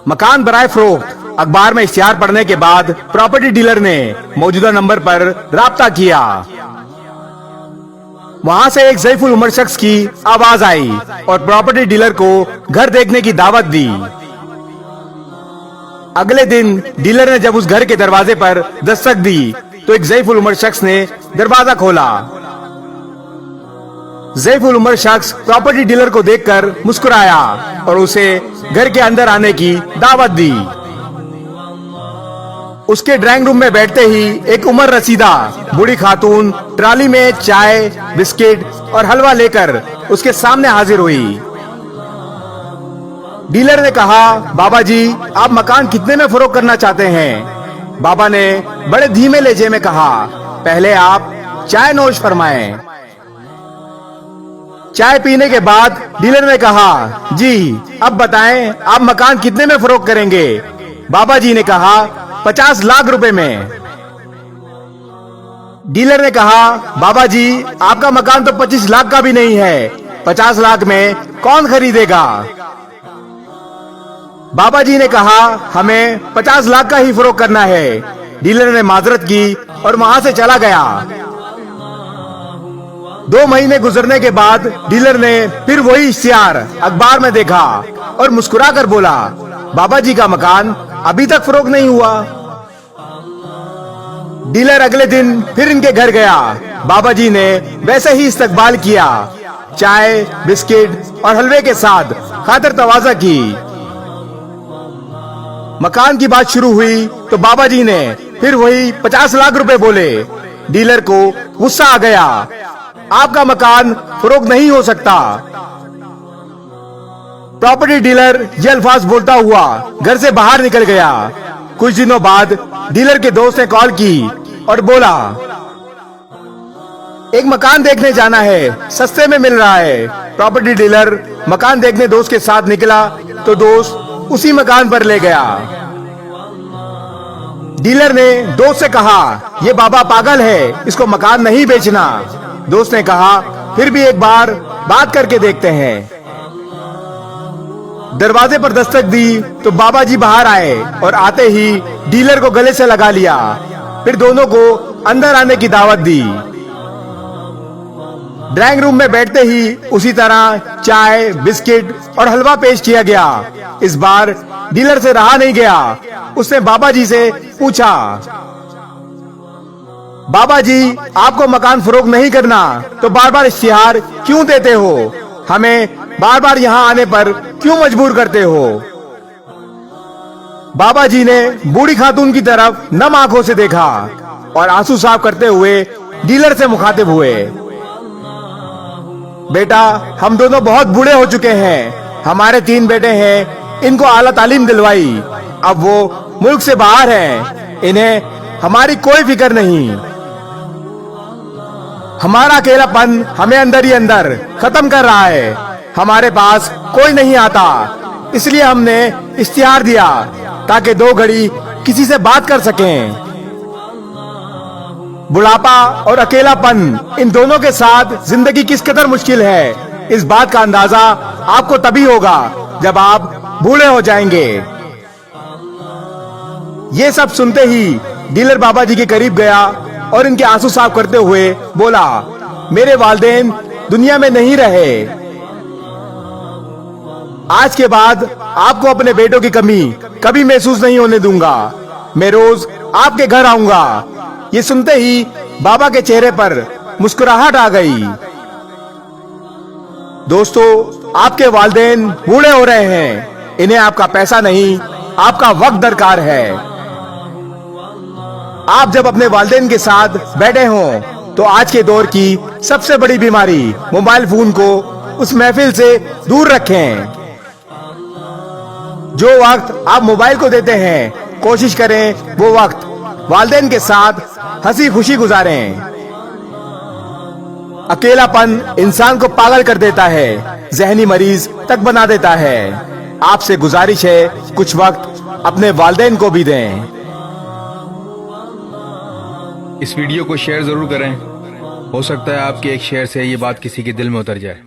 मकान बराए फरोख्त। अखबार में इश्तिहार पढ़ने के बाद प्रॉपर्टी डीलर ने मौजूदा नंबर पर राब्ता किया। वहां से एक ज़ईफुल उम्र शख्स की आवाज आई और प्रॉपर्टी डीलर को घर देखने की दावत दी। अगले दिन डीलर ने जब उस घर के दरवाजे पर दस्तक दी तो एक ज़ईफुल उम्र शख्स ने दरवाजा खोला। ज़ईफुल उम्र शख्स प्रॉपर्टी डीलर को देखकर मुस्कुराया और उसे घर के अंदर आने की दावत दी। उसके ड्राइंग रूम में बैठते ही एक उम्र रसीदा बूढ़ी खातून ट्राली में चाय, बिस्किट और हलवा लेकर उसके सामने हाजिर हुई। डीलर ने कहा, बाबा जी, आप मकान कितने में फरोख्त करना चाहते हैं? बाबा ने बड़े धीमे लहजे में कहा, पहले आप चाय नोश फरमाएं। चाय पीने के बाद डीलर ने कहा, जी अब बताएं आप मकान कितने में फरोख्त करेंगे? बाबा जी ने कहा, 50 लाख रुपए में। डीलर ने कहा, बाबा जी, आपका मकान तो 25 लाख का भी नहीं है, 50 लाख में कौन खरीदेगा? बाबा जी ने कहा, हमें 50 लाख का ही फरोख्त करना है। डीलर ने माजरत की और वहां से चला गया। 2 महीने गुजरने के बाद डीलर ने फिर वही इश्तिहार अखबार में देखा और मुस्कुराकर बोला, बाबा जी का मकान अभी तक फरोख्त नहीं हुआ। डीलर अगले दिन फिर इनके घर गया। बाबा जी ने वैसे ही इस्तकबाल किया, चाय, बिस्किट और हलवे के साथ खातिर तवाज़ा की। मकान की बात शुरू हुई तो बाबा जी ने फिर वही 50 लाख रुपए बोले। डीलर को गुस्सा आ गया, आपका मकान फरोख्त नहीं हो सकता। प्रॉपर्टी डीलर ये अल्फाज बोलता हुआ घर से बाहर निकल गया। कुछ दिनों बाद डीलर के दोस्त ने कॉल की और बोला, एक मकान देखने जाना है, सस्ते में मिल रहा है। प्रॉपर्टी डीलर मकान देखने दोस्त के साथ निकला तो दोस्त उसी मकान पर ले गया। डीलर ने दोस्त से कहा, ये बाबा पागल है, इसको मकान नहीं बेचना। दोस्त ने कहा, फिर भी एक बार बात करके देखते हैं। दरवाजे पर दस्तक दी तो बाबा जी बाहर आए और आते ही डीलर को गले से लगा लिया। फिर दोनों को अंदर आने की दावत दी। ड्राइंग रूम में बैठते ही उसी तरह चाय, बिस्किट और हलवा पेश किया गया। इस बार डीलर से रहा नहीं गया। उसने बाबा जी से पूछा, बाबा जी, आपको मकान फरोख्त नहीं करना तो बार बार इश्तिहार क्यों देते हो? हमें बार बार यहाँ आने पर क्यों मजबूर करते हो? बाबा जी ने बूढ़ी खातून की तरफ नम आंखों से देखा और आंसू साफ करते हुए डीलर से मुखातिब हुए, बेटा, हम दोनों बहुत बूढ़े हो चुके हैं। हमारे 3 बेटे हैं, इनको आला तालीम दिलवाई, अब वो मुल्क से बाहर हैं। इन्हें हमारी कोई फिक्र नहीं। हमारा अकेलापन हमें अंदर ही अंदर खत्म कर रहा है। हमारे पास कोई नहीं आता, इसलिए हमने इश्तिहार दिया ताकि 2 घड़ी किसी से बात कर सकें। बुढ़ापा और अकेलापन, इन दोनों के साथ जिंदगी किस कदर मुश्किल है, इस बात का अंदाजा आपको तभी होगा जब आप बूढ़े हो जाएंगे। ये सब सुनते ही डीलर बाबा जी के करीब गया और इनके आंसू साफ करते हुए बोला, मेरे वालिदैन दुनिया में नहीं रहे। आज के बाद आपको अपने बेटों की कमी कभी महसूस नहीं होने दूंगा। मैं रोज आपके घर आऊंगा। ये सुनते ही बाबा के चेहरे पर मुस्कुराहट आ गई। दोस्तों, आपके वालिदैन बूढ़े हो रहे हैं। इन्हें आपका पैसा नहीं, आपका वक्त दरकार है। आप जब अपने वालिदैन के साथ बैठे हों तो आज के दौर की सबसे बड़ी बीमारी मोबाइल फोन को उस महफिल से दूर रखें। जो वक्त आप मोबाइल को देते हैं, कोशिश करें वो वक्त वालिदैन के साथ हंसी खुशी गुजारें। अकेलापन इंसान को पागल कर देता है, जहनी मरीज तक बना देता है। आपसे गुजारिश है, कुछ वक्त अपने वालिदैन को भी दें। इस वीडियो को शेयर जरूर करें। हो सकता है आपके एक शेयर से ये बात किसी के दिल में उतर जाए।